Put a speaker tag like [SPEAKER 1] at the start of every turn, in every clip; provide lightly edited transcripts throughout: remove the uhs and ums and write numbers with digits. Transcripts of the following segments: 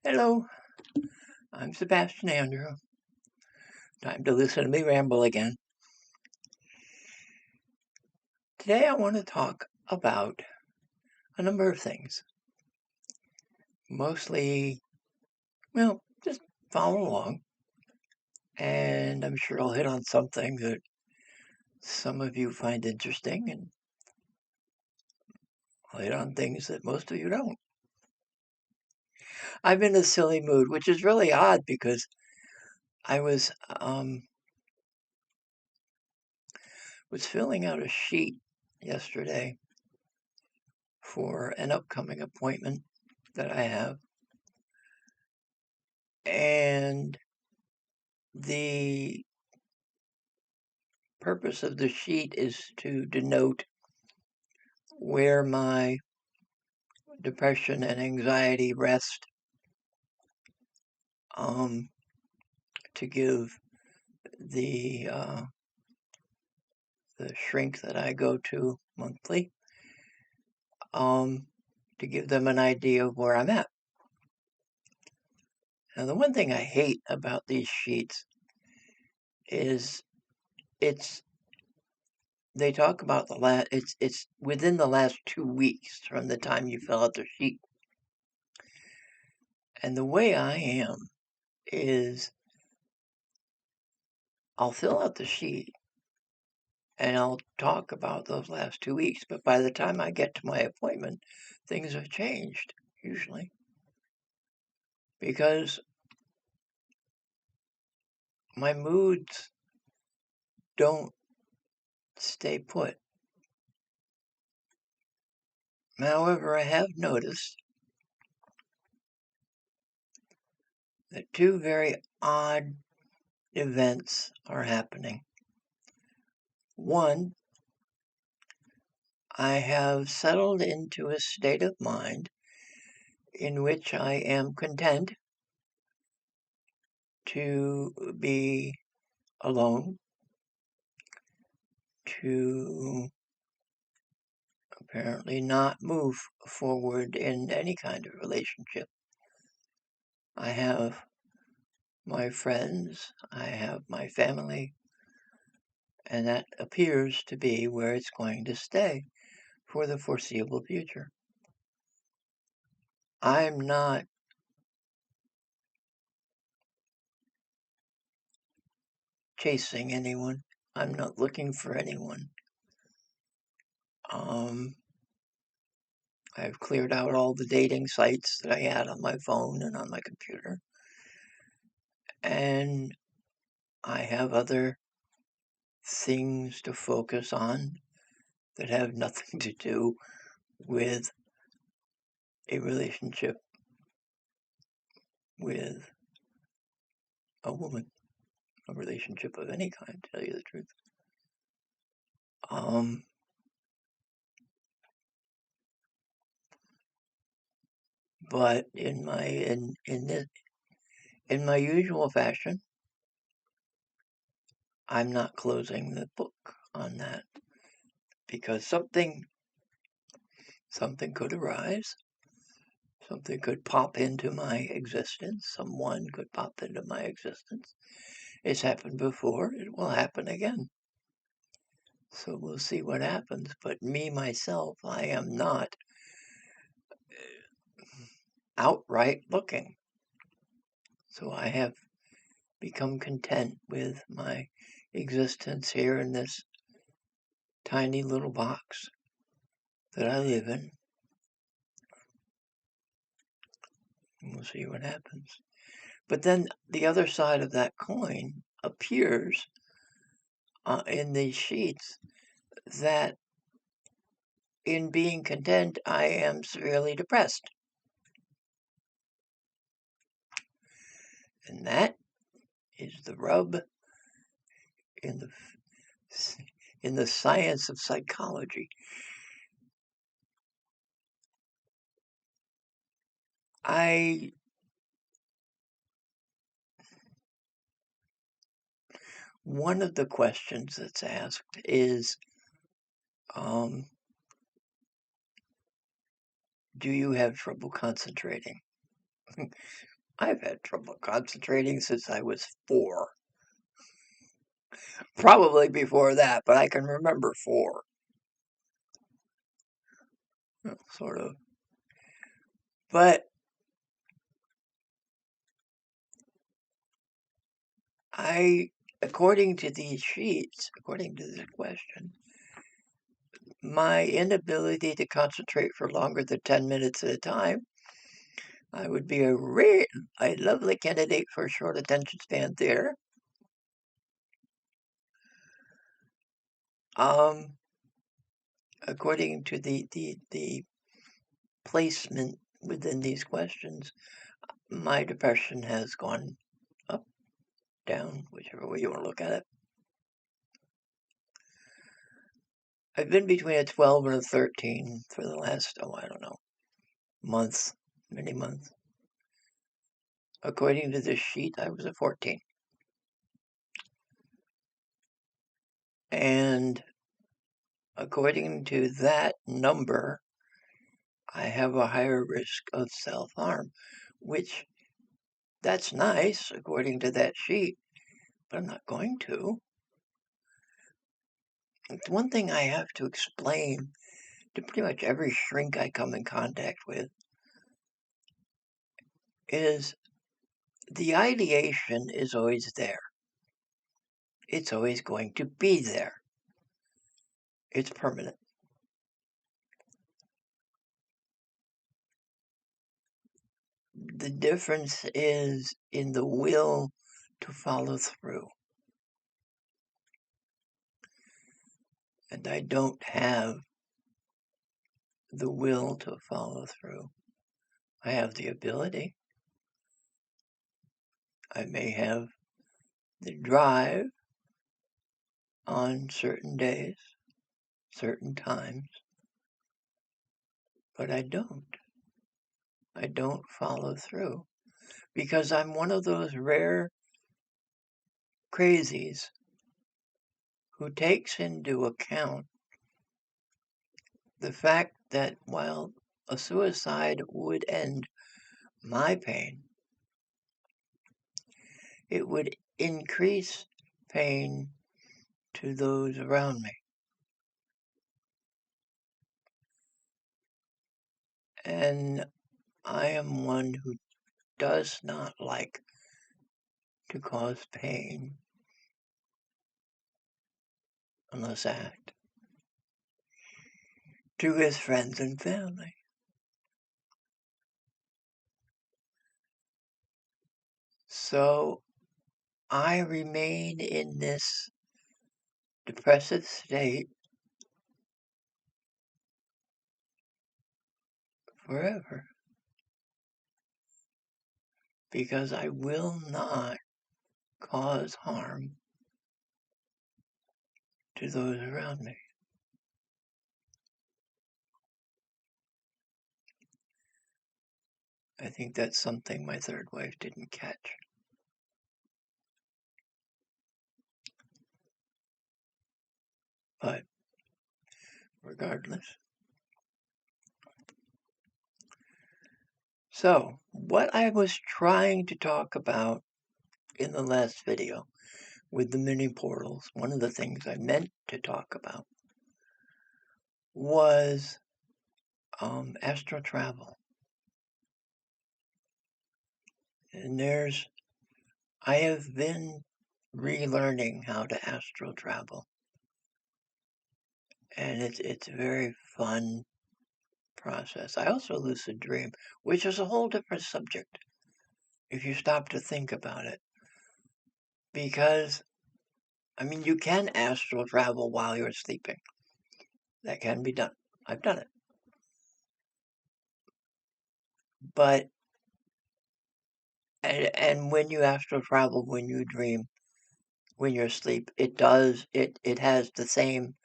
[SPEAKER 1] Hello, I'm Sebastian Andrew. Time to listen to me ramble again. Today I want to talk about a number of things. Mostly, just follow along. And I'm sure I'll hit on something that some of you find interesting, and I'll hit on things that most of you don't. I'm in a silly mood, which is really odd because I was filling out a sheet yesterday for an upcoming appointment that I have. And the purpose of the sheet is to denote where my depression and anxiety rest, to give the shrink that I go to monthly, to give them an idea of where I'm at. Now, the one thing I hate about these sheets is they talk about it's within the last 2 weeks from the time you fill out the sheet. And the way I am is I'll fill out the sheet and I'll talk about those last 2 weeks, but by the time I get to my appointment, things have changed, usually. Because my moods don't stay put. However, I have noticed that two very odd events are happening. One, I have settled into a state of mind in which I am content to be alone, to apparently not move forward in any kind of relationship. I have my friends, I have my family, and that appears to be where it's going to stay for the foreseeable future. I'm not chasing anyone. I'm not looking for anyone. I've cleared out all the dating sites that I had on my phone and on my computer. And I have other things to focus on that have nothing to do with a relationship with a woman, a relationship of any kind, to tell you the truth. But in my usual fashion, I'm not closing the book on that because something could arise. Something could pop into my existence. Someone could pop into my existence. It's happened before. It will happen again. So we'll see what happens. But me, myself, I am not outright looking. So I have become content with my existence here in this tiny little box that I live in. And we'll see what happens. But then the other side of that coin appears in these sheets, that in being content, I am severely depressed. And that is the rub in the science of psychology. One of the questions that's asked is, do you have trouble concentrating? I've had trouble concentrating since I was 4. Probably before that, but I can remember 4. Sort of. But according to these sheets, according to this question, my inability to concentrate for longer than 10 minutes at a time, I would be a lovely candidate for short attention span theater. According to the placement within these questions, my depression has gone up, down, whichever way you want to look at it. I've been between a 12 and a 13 for the last, I don't know, months, many months. According to this sheet, I was a 14. And according to that number, I have a higher risk of self-harm, which that's nice, according to that sheet, but I'm not going to. It's one thing I have to explain to pretty much every shrink I come in contact with is the ideation is always there. It's always going to be there. It's permanent. The difference is in the will to follow through. And I don't have the will to follow through. I have the ability. I may have the drive on certain days, certain times, but I don't. I don't follow through because I'm one of those rare crazies who takes into account the fact that while a suicide would end my pain, it would increase pain to those around me. And I am one who does not like to cause pain unless act to his friends and family. So I remain in this depressive state forever because I will not cause harm to those around me. I think that's something my third wife didn't catch. But regardless. So, what I was trying to talk about in the last video with the mini portals, one of the things I meant to talk about was astral travel. And I have been relearning how to astral travel. And it's a very fun process. I also lucid dream, which is a whole different subject if you stop to think about it. Because, I mean, you can astral travel while you're sleeping. That can be done. I've done it. But, and when you astral travel, when you dream, when you're asleep, it has the same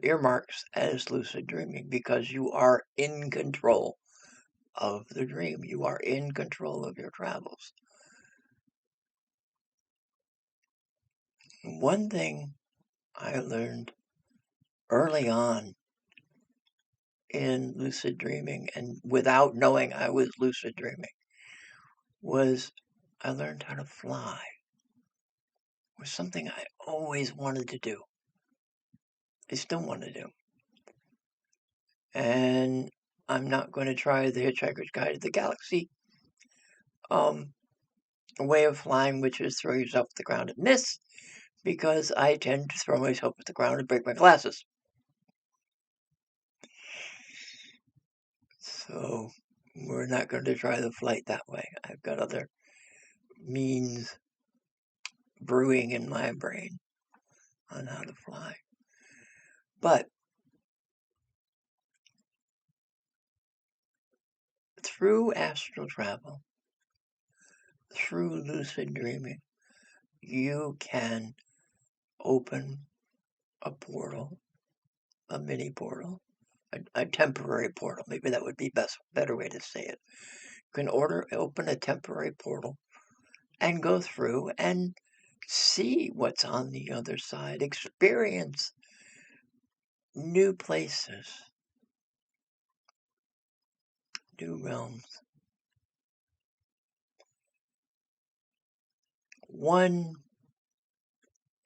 [SPEAKER 1] earmarks as lucid dreaming because you are in control of the dream. You are in control of your travels. One thing I learned early on in lucid dreaming and without knowing I was lucid dreaming was I learned how to fly. It was something I always wanted to do. I still want to do. And I'm not going to try the Hitchhiker's Guide to the Galaxy way of flying, which is throw yourself at the ground and miss, because I tend to throw myself at the ground and break my glasses. So we're not going to try the flight that way. I've got other means brewing in my brain on how to fly. But through astral travel, through lucid dreaming, you can open a portal, a mini portal, a temporary portal. Maybe that would be better way to say it. You can open a temporary portal and go through and see what's on the other side, experience new places, new realms. One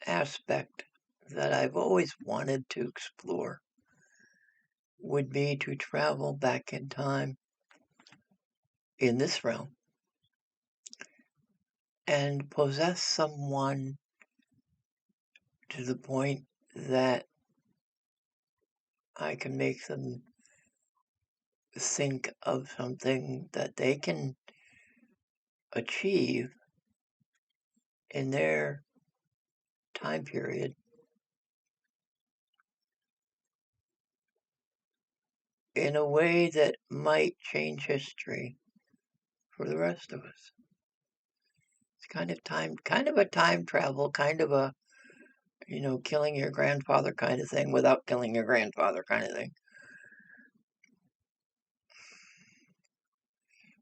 [SPEAKER 1] aspect that I've always wanted to explore would be to travel back in time in this realm and possess someone to the point that I can make them think of something that they can achieve in their time period in a way that might change history for the rest of us. It's kind of a time travel, kind of a, killing your grandfather kind of thing without killing your grandfather kind of thing.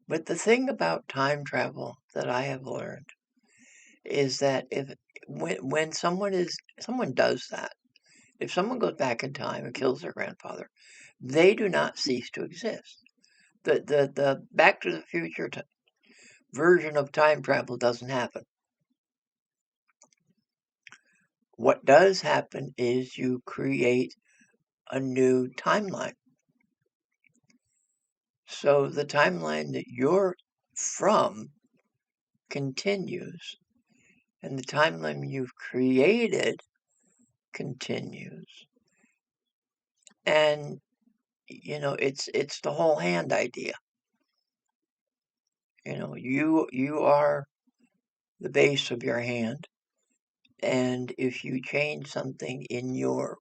[SPEAKER 1] But the thing about time travel that I have learned is that when someone does that, if someone goes back in time and kills their grandfather, they do not cease to exist. The Back to the Future version of time travel doesn't happen. What does happen is you create a new timeline. So the timeline that you're from continues, and the timeline you've created continues. And it's the whole hand idea. You are the base of your hand, and if you change something in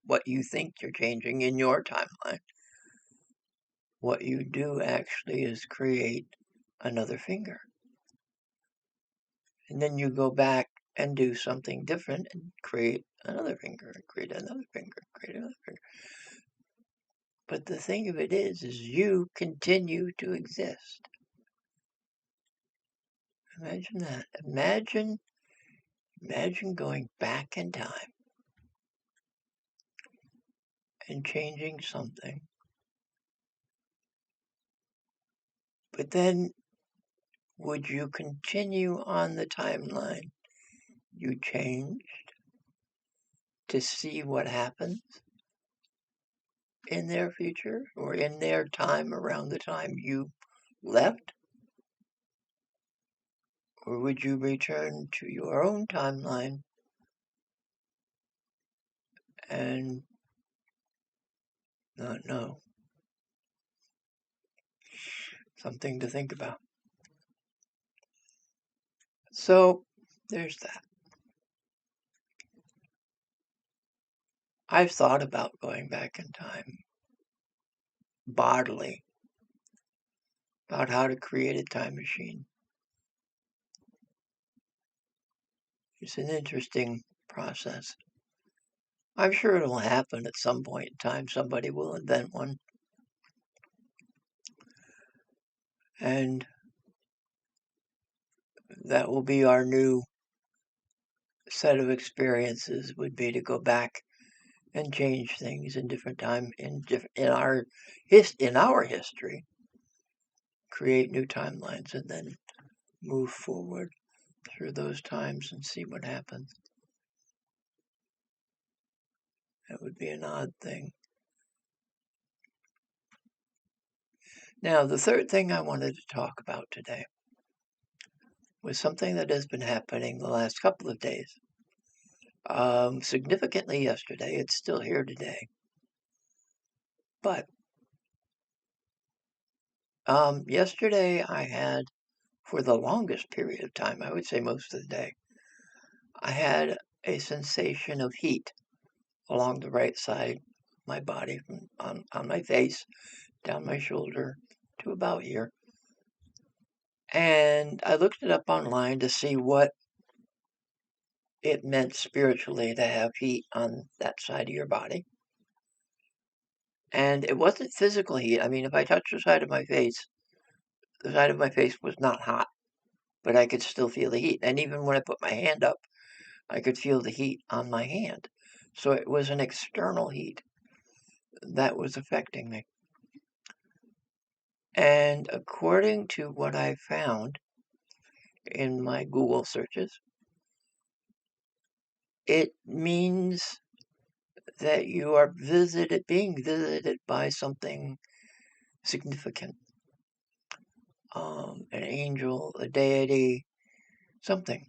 [SPEAKER 1] what you think you're changing in your timeline, what you do actually is create another finger. And then you go back and do something different and create another finger, and create another finger, create another finger. But the thing of it is you continue to exist. Imagine that. Imagine going back in time and changing something. But then, would you continue on the timeline you changed to see what happens in their future or in their time around the time you left? Or would you return to your own timeline and not know? Something to think about. So, there's that. I've thought about going back in time bodily, about how to create a time machine. It's an interesting process. I'm sure it'll happen at some point in time. Somebody will invent one. And that will be our new set of experiences, would be to go back and change things in different time in our history, create new timelines, and then move forward through those times and see what happens. That would be an odd thing. Now, the third thing I wanted to talk about today was something that has been happening the last couple of days. Significantly yesterday, it's still here today. But yesterday I had, for the longest period of time, I would say most of the day, I had a sensation of heat along the right side of my body, on my face, down my shoulder to about here. And I looked it up online to see what it meant spiritually to have heat on that side of your body. And it wasn't physical heat. I mean, if I touched the side of my face was not hot, but I could still feel the heat. And even when I put my hand up, I could feel the heat on my hand. So it was an external heat that was affecting me. And according to what I found in my Google searches, it means that you are being visited by something significant. An angel, a deity, something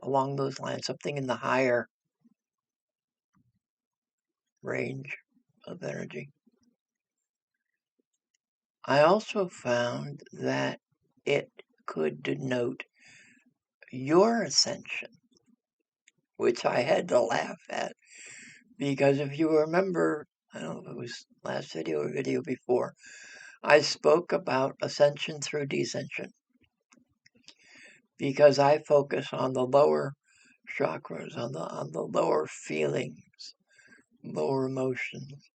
[SPEAKER 1] along those lines, something in the higher range of energy. I also found that it could denote your ascension, which I had to laugh at, because if you remember, I don't know if it was last video or video before, I spoke about ascension through descension, because I focus on the lower chakras, on the lower feelings, lower emotions.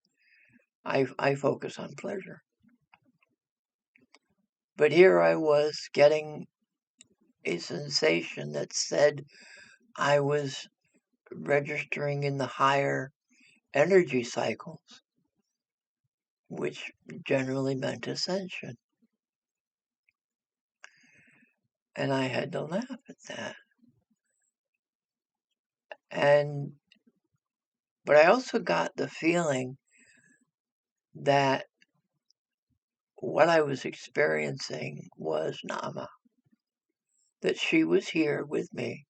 [SPEAKER 1] I focus on pleasure. But here I was getting a sensation that said I was registering in the higher energy cycles, which generally meant ascension. And I had to laugh at that. But I also got the feeling that what I was experiencing was Nama, that she was here with me,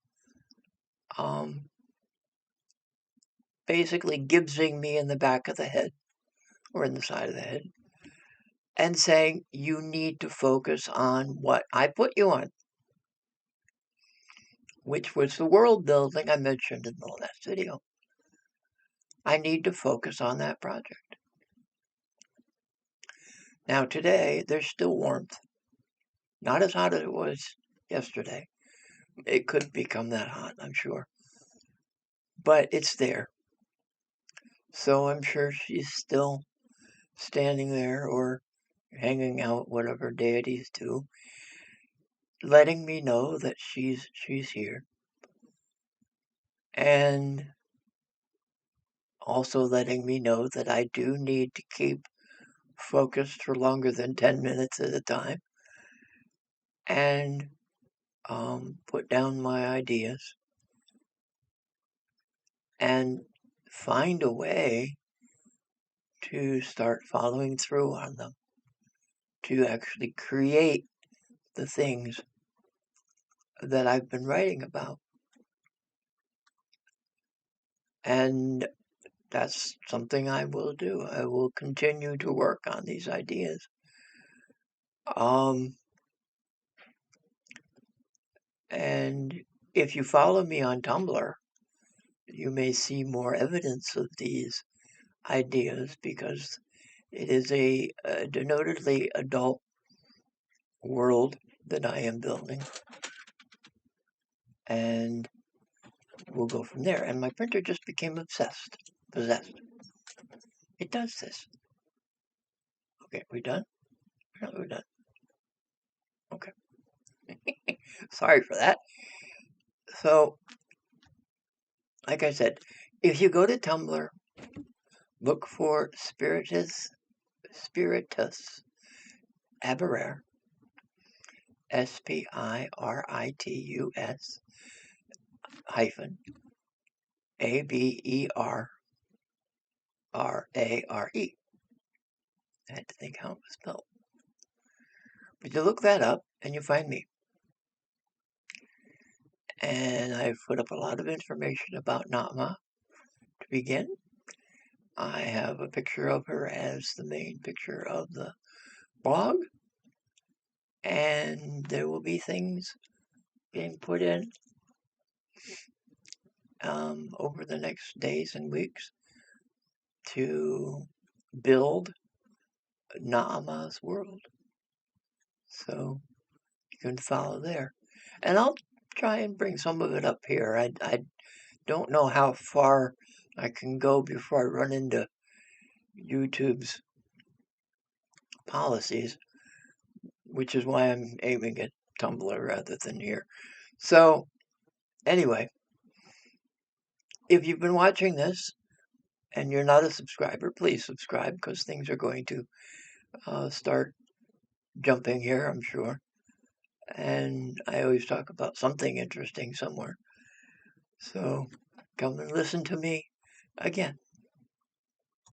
[SPEAKER 1] basically gibsing me in the back of the head, or in the side of the head, and saying, you need to focus on what I put you on, which was the world building I mentioned in the last video. I need to focus on that project. Now today, there's still warmth. Not as hot as it was yesterday. It could become that hot, I'm sure. But it's there. So I'm sure she's still standing there or hanging out, whatever deities do, letting me know that she's here. And also letting me know that I do need to keep focused for longer than 10 minutes at a time, and put down my ideas and find a way to start following through on them, to actually create the things that I've been writing about. And that's something I will do. I will continue to work on these ideas. And if you follow me on Tumblr, you may see more evidence of these ideas, because it is a denotedly adult world that I am building. And we'll go from there. And my printer just became possessed. It does this. Okay, we done? Apparently we're done. Okay. Sorry for that. So, like I said, if you go to Tumblr, look for Spiritus Aberrare, SPIRITUS hyphen ABERRARE. I had to think how it was spelled. But you look that up and you find me. And I've put up a lot of information about Naama to begin. I have a picture of her as the main picture of the blog. And there will be things being put in over the next days and weeks to build Naama's world. So you can follow there. And I'll try and bring some of it up here. I don't know how far I can go before I run into YouTube's policies, which is why I'm aiming at Tumblr rather than here. So anyway, if you've been watching this and you're not a subscriber, please subscribe because things are going to start jumping here, I'm sure. And I always talk about something interesting somewhere. So come and listen to me again.